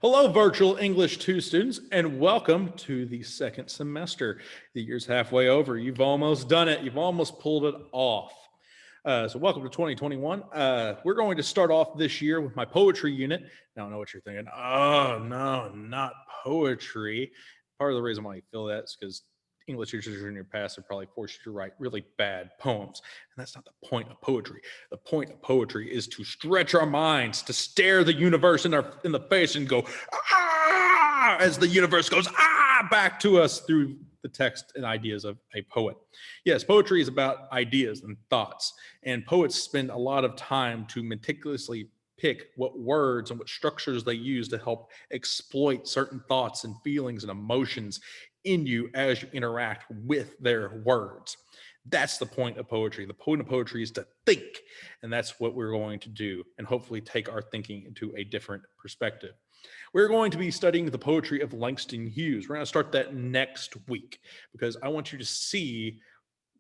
Hello, virtual English 2 students, and welcome to the second semester. The year's halfway over. You've almost done it. You've almost pulled it off. So welcome to 2021. We're going to start off this year with my poetry unit. Now I know what you're thinking. Oh, no, not poetry. Part of the reason why you feel that is because English teachers in your past have probably forced you to write really bad poems. And that's not the point of poetry. The point of poetry is to stretch our minds, to stare the universe in the face and go, ah, as the universe goes, ah, back to us through the text and ideas of a poet. Yes, poetry is about ideas and thoughts. And poets spend a lot of time to meticulously pick what words and what structures they use to help exploit certain thoughts and feelings and emotions in you as you interact with their words. That's the point of poetry. The point of poetry is to think, and that's what we're going to do, and hopefully take our thinking into a different perspective. We're going to be studying the poetry of Langston Hughes. We're going to start that next week because I want you to see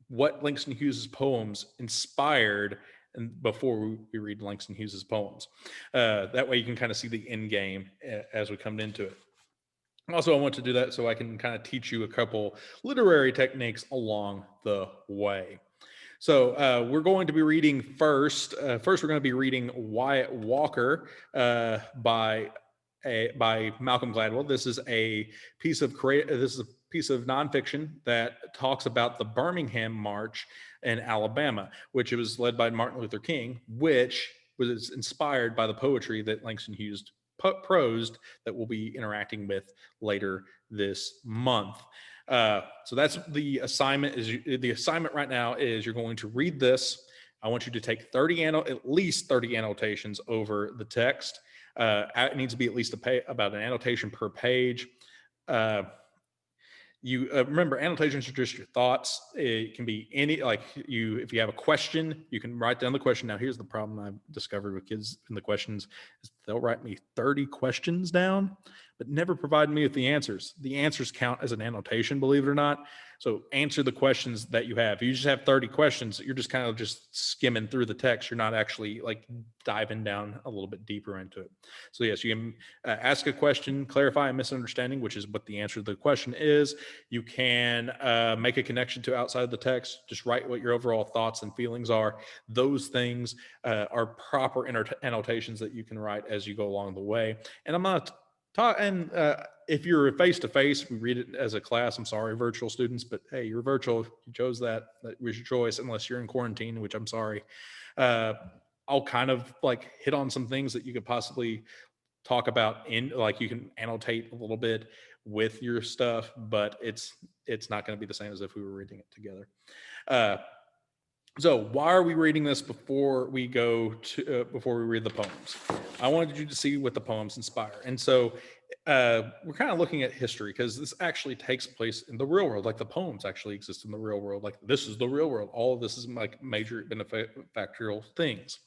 what Langston Hughes' poems inspired and before we read Langston Hughes' poems. That way you can kind of see the end game as we come into it. Also, I want to do that so I can kind of teach you a couple literary techniques along the way. So we're going to be reading first. First, we're going to be reading Wyatt Walker by Malcolm Gladwell. This is a piece of nonfiction that talks about the Birmingham March in Alabama, which was led by Martin Luther King, which was inspired by the poetry that Langston Hughes prosed that we'll be interacting with later this month. So that's the assignment. The assignment right now is you're going to read this. I want you to take at least 30 annotations over the text. It needs to be at least about an annotation per page. You remember, annotations are just your thoughts. It can be if you have a question, you can write down the question. Now, here's the problem I've discovered with kids in the questions is they'll write me 30 questions down, but never provide me with the answers. The answers count as an annotation, believe it or not. So answer the questions that you have. If you just have 30 questions, you're just kind of just skimming through the text. You're not actually like diving down a little bit deeper into it. So yes, you can ask a question, clarify a misunderstanding, which is what the answer to the question is. You can make a connection to outside of the text. Just write what your overall thoughts and feelings are. Those things are proper annotations that you can write as you go along the way. And I'm not talking. If you're face-to-face, we read it as a class. I'm sorry, virtual students, but hey, you're virtual. You chose that was your choice, unless you're in quarantine, which I'm sorry. I'll kind of like hit on some things that you could possibly talk about you can annotate a little bit with your stuff, but it's not going to be the same as if we were reading it together. So why are we reading this before we read the poems? I wanted you to see what the poems inspire. And so we're kind of looking at history because this actually takes place in the real world. Like the poems actually exist in the real world. Like this is the real world. All of this is like major benefactorial things.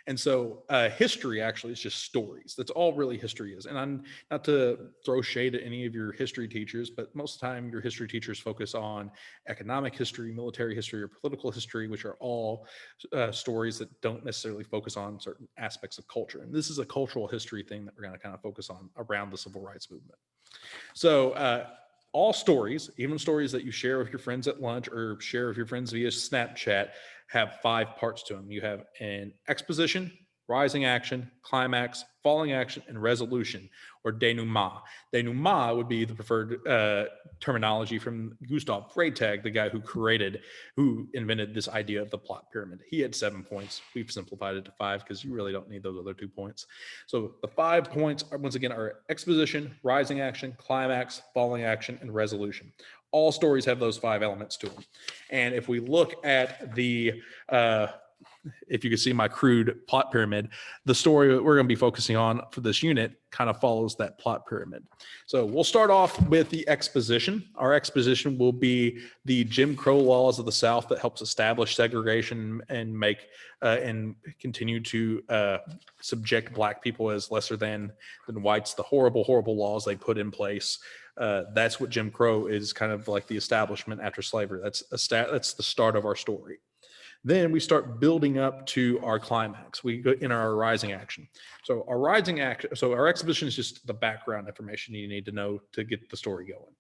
And so history actually is just stories. That's all really history is. And I'm not to throw shade at any of your history teachers, but most of the time your history teachers focus on economic history, military history, or political history, which are all stories that don't necessarily focus on certain aspects of culture. And this is a cultural history thing that we're going to kind of focus on around the civil rights movement. So all stories, even stories that you share with your friends at lunch or share with your friends via Snapchat, have 5 parts to them. You have an exposition, rising action, climax, falling action, and resolution, or denouement. Denouement would be the preferred terminology from Gustav Freytag, the guy who invented this idea of the plot pyramid. He had 7 points. We've simplified it to 5 because you really don't need those other 2 points. So the 5 points are, once again, are exposition, rising action, climax, falling action, and resolution. All stories have those 5 elements to them. And if we look at if you can see my crude plot pyramid, the story that we're going to be focusing on for this unit kind of follows that plot pyramid. So we'll start off with the exposition. Our exposition will be the Jim Crow laws of the South that helps establish segregation and and continue to subject Black people as lesser than whites, the horrible, horrible laws they put in place. That's what Jim Crow is, kind of like the establishment after slavery. That's the start of our story. Then we start building up to our climax. We go in our rising action. So our exposition is just the background information you need to know to get the story going.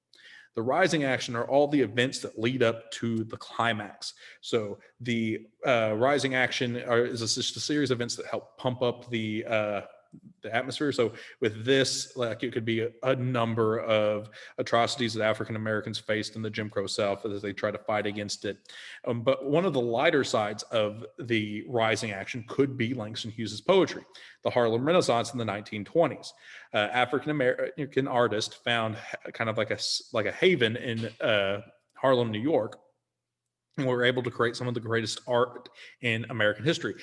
The rising action are all the events that lead up to the climax. So the rising action is just a series of events that help pump up the atmosphere. So with this, like, it could be a number of atrocities that African Americans faced in the Jim Crow South as they try to fight against it. But one of the lighter sides of the rising action could be Langston Hughes's poetry. The Harlem Renaissance in the 1920s. African American artists found kind of like a haven in Harlem, New York, and were able to create some of the greatest art in American history.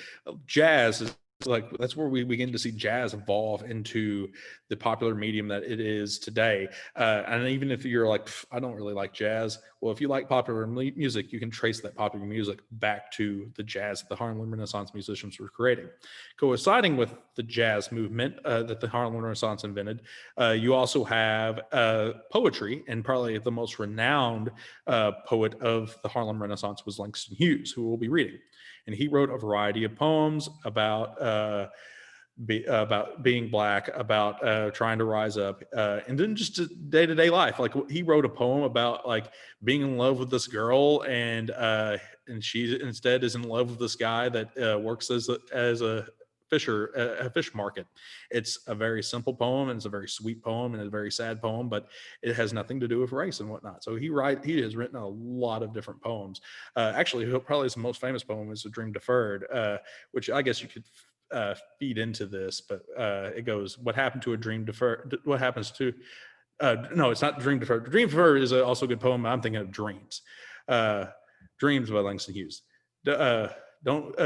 Jazz is like, that's where we begin to see jazz evolve into the popular medium that it is today. And even if you're like, I don't really like jazz, well, if you like popular music, you can trace that popular music back to the jazz that the Harlem Renaissance musicians were creating. Coinciding with the jazz movement that the Harlem Renaissance invented, you also have poetry, and probably the most renowned poet of the Harlem Renaissance was Langston Hughes, who we'll be reading. And he wrote a variety of poems about being black, about trying to rise up, and then just day-to-day life. Like, he wrote a poem about like being in love with this girl, and she instead is in love with this guy that works as a fish market. It's a very simple poem, and it's a very sweet poem, and it's a very sad poem, but it has nothing to do with race and whatnot. So he has written a lot of different poems. Actually, probably his most famous poem is "A Dream Deferred," which I guess you could feed into this, but it goes, "What happened to a dream deferred? What happens to?" No, it's not "Dream Deferred." "Dream Deferred" is also a good poem. I'm thinking of "Dreams." "Dreams" by Langston Hughes. Don't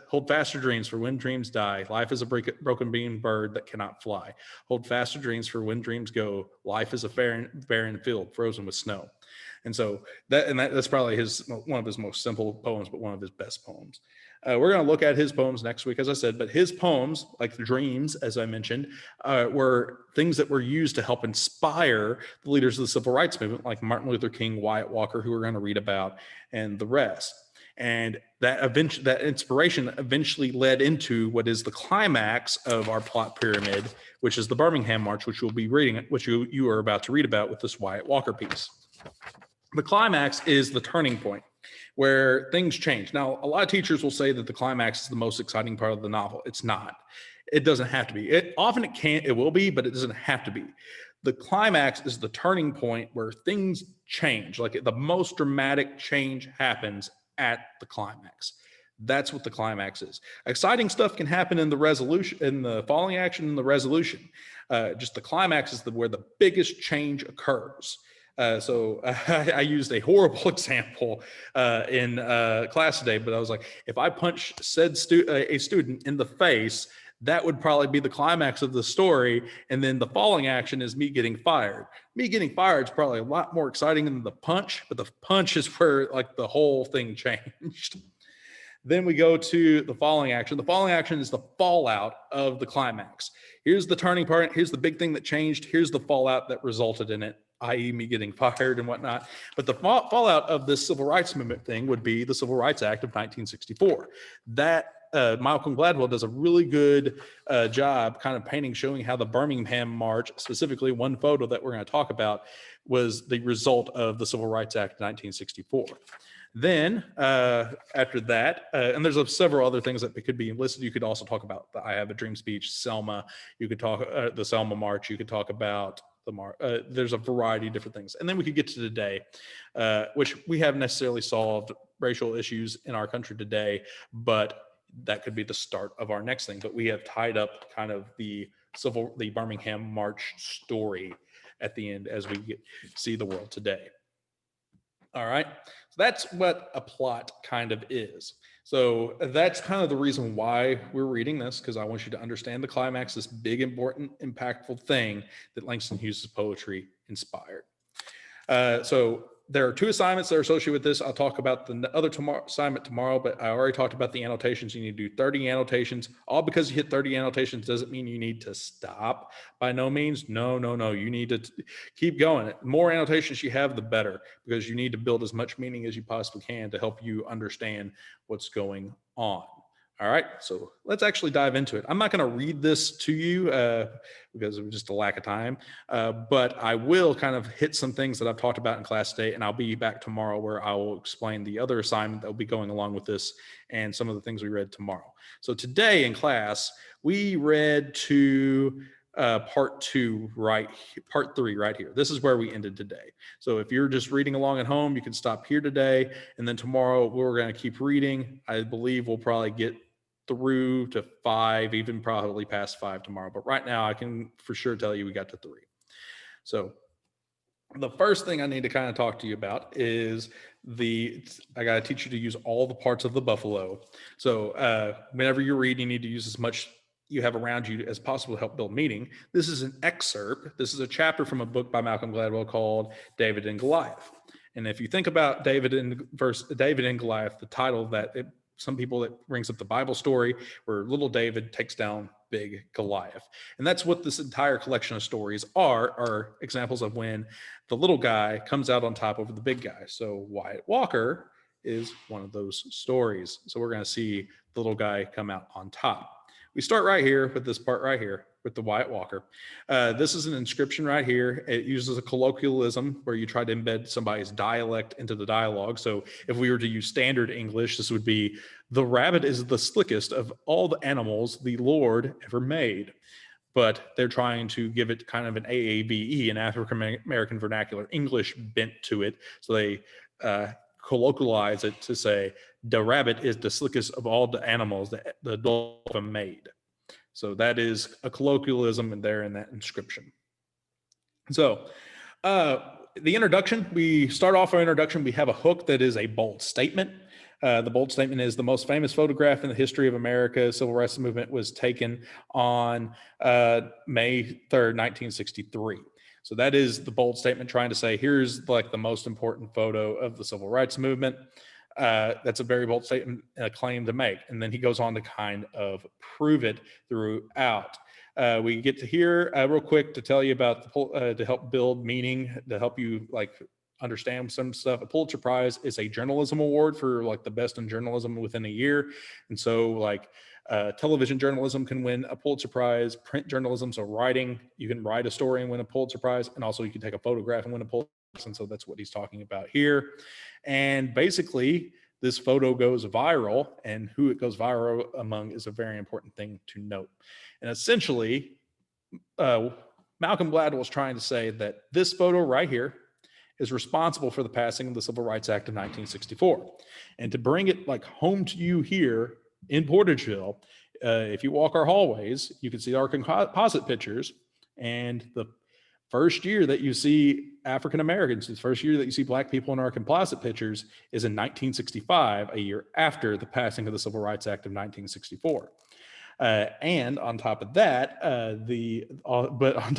hold fast your dreams, for when dreams die, life is a broken being bird that cannot fly. Hold fast your dreams, for when dreams go, life is a barren field frozen with snow. And so that's probably one of his most simple poems, but one of his best poems. We're going to look at his poems next week, as I said, but his poems, like the dreams, as I mentioned, were things that were used to help inspire the leaders of the civil rights movement, like Martin Luther King, Wyatt Walker, who we're going to read about, and the rest. And that inspiration eventually led into what is the climax of our plot pyramid, which is the Birmingham March, which we'll be reading, which you are about to read about with this Wyatt Walker piece. The climax is the turning point where things change. Now, a lot of teachers will say that the climax is the most exciting part of the novel. It's not. It doesn't have to be. It will be, but it doesn't have to be. The climax is the turning point where things change. Like, the most dramatic change happens at the climax. That's what the climax is. Exciting stuff can happen in the resolution, in the falling action, and the resolution. Just the climax is where the biggest change occurs. So I used a horrible example in class today, but I was like, if I punch a student in the face, that would probably be the climax of the story. And then the falling action is me getting fired. Me getting fired is probably a lot more exciting than the punch, but the punch is where like the whole thing changed. Then we go to the falling action. The falling action is the fallout of the climax. Here's the turning point. Here's the big thing that changed. Here's the fallout that resulted in it, i.e. me getting fired and whatnot. But the fallout of this civil rights movement thing would be the Civil Rights Act of 1964. That Malcolm Gladwell does a really good job kind of showing how the Birmingham March, specifically one photo that we're going to talk about, was the result of the Civil Rights Act of 1964. Then after that, and there's several other things that could be enlisted. You could also talk about the I Have a Dream speech, Selma. You could talk the Selma March. You could talk about the March. There's a variety of different things. And then we could get to today, which we haven't necessarily solved racial issues in our country today, but that could be the start of our next thing. But we have tied up kind of the Birmingham March story at the end as we see the world today. All right, so that's what a plot kind of is. So that's kind of the reason why we're reading this, because I want you to understand the climax, this big, important, impactful thing that Langston Hughes' poetry inspired. So there are 2 assignments that are associated with this. I'll talk about the other assignment tomorrow, but I already talked about the annotations. You need to do 30 annotations. All because you hit 30 annotations doesn't mean you need to stop. By no means. No. You need to keep going. The more annotations you have, the better, because you need to build as much meaning as you possibly can to help you understand what's going on. All right, so let's actually dive into it. I'm not going to read this to you because of just a lack of time, but I will kind of hit some things that I've talked about in class today, and I'll be back tomorrow where I will explain the other assignment that will be going along with this and some of the things we read tomorrow. So today in class, we read to part 3 right here. This is where we ended today. So if you're just reading along at home, you can stop here today, and then tomorrow we're going to keep reading. I believe we'll probably get through to 5, even probably past 5 tomorrow. But right now I can for sure tell you we got to 3. So the first thing I need to kind of talk to you about is I got to teach you to use all the parts of the buffalo. So whenever you read, you need to use as much you have around you as possible to help build meaning. This is an excerpt. This is a chapter from a book by Malcolm Gladwell called David and Goliath. And if you think about David and Goliath, the title some people that brings up the Bible story where little David takes down big Goliath. And that's what this entire collection of stories are examples of when the little guy comes out on top over the big guy. So Wyatt Walker is one of those stories. So we're going to see the little guy come out on top. We start right here with this part right here with the Wyatt Walker. This is an inscription right here. It uses a colloquialism where you try to embed somebody's dialect into the dialogue. So if we were to use standard English, this would be, "The rabbit is the slickest of all the animals the Lord ever made." But they're trying to give it kind of an AAVE, an African American vernacular English bent to it. So they colloquialize it to say, "The rabbit is the slickest of all the animals that the Lord ever made." So that is a colloquialism in there in that inscription. So the introduction, we start off our introduction. We have a hook that is a bold statement. The bold statement is the most famous photograph in the history of America. Civil rights movement was taken on May 3rd, 1963. So that is the bold statement trying to say, here's like the most important photo of the civil rights movement. That's a very bold statement, a claim to make. And then he goes on to kind of prove it throughout. We get to here real quick to tell you about to help build meaning, to help you like understand some stuff. A Pulitzer Prize is a journalism award for like the best in journalism within a year. And so like television journalism can win a Pulitzer Prize, print journalism, so writing, you can write a story and win a Pulitzer Prize, and also you can take a photograph and win a Pulitzer Prize. And so that's what he's talking about here. And basically this photo goes viral, and who it goes viral among is a very important thing to note. And essentially, Malcolm Gladwell was trying to say that this photo right here is responsible for the passing of the Civil Rights Act of 1964. And to bring it like home to you here in Portageville, if you walk our hallways, you can see our composite pictures. And the first year that you see African Americans, the first year that you see Black people in our composite pictures is in 1965, a year after the passing of the Civil Rights Act of 1964. And on top of that,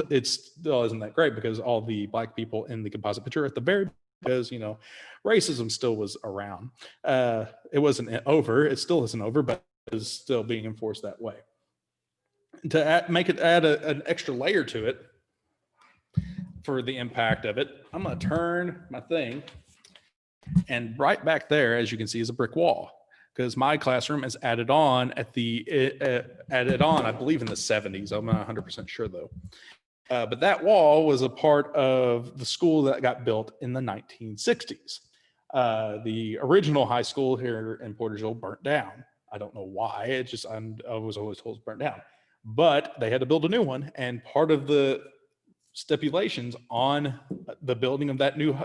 it still isn't that great because all the Black people in the composite picture at the very, because, you know, racism still was around. It wasn't over. It still isn't over, but it is still being enforced that way. To add an extra layer to it for the impact of it, I'm going to turn my thing, and right back there, as you can see, is a brick wall. Because my classroom is added on I believe in the 70s. I'm not 100% sure though. But that wall was a part of the school that got built in the 1960s. The original high school here in Portageville burnt down. I don't know why. It just, I was always told it's burnt down. But they had to build a new one. And part of the stipulations on the building of that new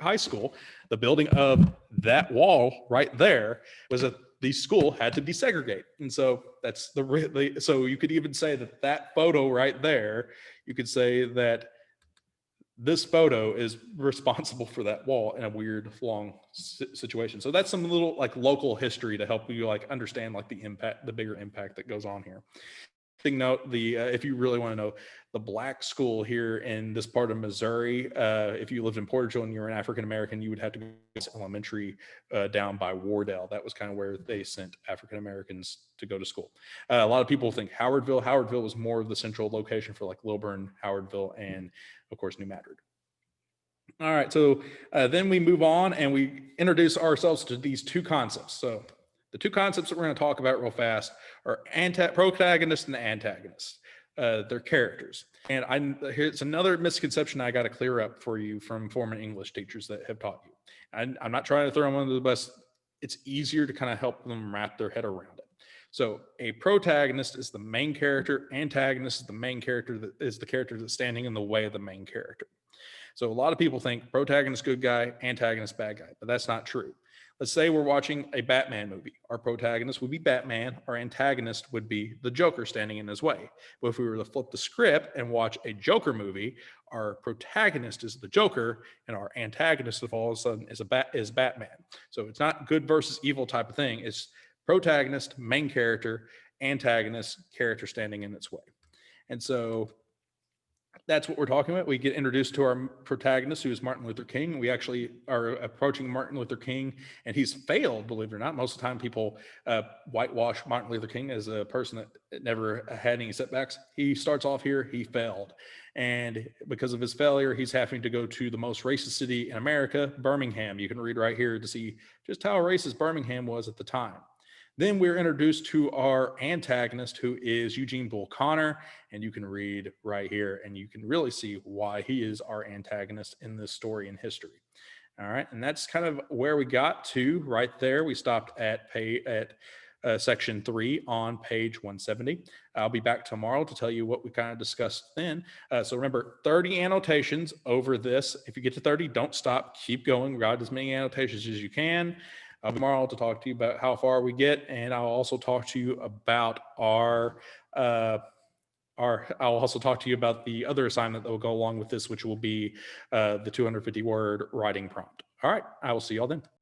high school, the building of that wall right there, was that the school had to desegregate. And so that's so you could even say that photo right there, you could say that this photo is responsible for that wall in a weird long situation. So that's some little like local history to help you like understand like the impact, the bigger impact that goes on here. note, the if you really want to know, the black school here in this part of Missouri, if you lived in Porterville and you're an African American, you would have to go to elementary down by Wardell. That was kind of where they sent African Americans to go to school. A lot of people think Howardville. Howardville was more of the central location for like Lilburn, Howardville, and of course New Madrid. All right, so then we move on and we introduce ourselves to these two concepts. So the two concepts that we're going to talk about real fast are protagonist and antagonist. They're characters. And here's another misconception I got to clear up for you from former English teachers that have taught you. I'm not trying to throw them under the bus. It's easier to kind of help them wrap their head around it. So a protagonist is the main character. Antagonist is the main character that is the character that's standing in the way of the main character. So a lot of people think protagonist good guy, antagonist bad guy, but that's not true. Let's say we're watching a Batman movie. Our protagonist would be Batman. Our antagonist would be the Joker standing in his way. But if we were to flip the script and watch a Joker movie, our protagonist is the Joker and our antagonist of all of a sudden is Batman. So it's not good versus evil type of thing. It's protagonist, main character, antagonist, character standing in its way. And so that's what we're talking about. We get introduced to our protagonist, who is Martin Luther King. We actually are approaching Martin Luther King, and he's failed, believe it or not. Most of the time, people whitewash Martin Luther King as a person that never had any setbacks. He starts off here, he failed. And because of his failure, he's having to go to the most racist city in America, Birmingham. You can read right here to see just how racist Birmingham was at the time. Then we're introduced to our antagonist, who is Eugene Bull Connor, and you can read right here, and you can really see why he is our antagonist in this story in history. All right, and that's kind of where we got to right there. We stopped at section 3 on page 170. I'll be back tomorrow to tell you what we kind of discussed then. So remember, 30 annotations over this. If you get to 30, don't stop. Keep going. Write as many annotations as you can. I'll be tomorrow to talk to you about how far we get, and I'll also talk to you about I'll also talk to you about the other assignment that will go along with this, which will be the 250 word writing prompt. All right, I will see y'all then.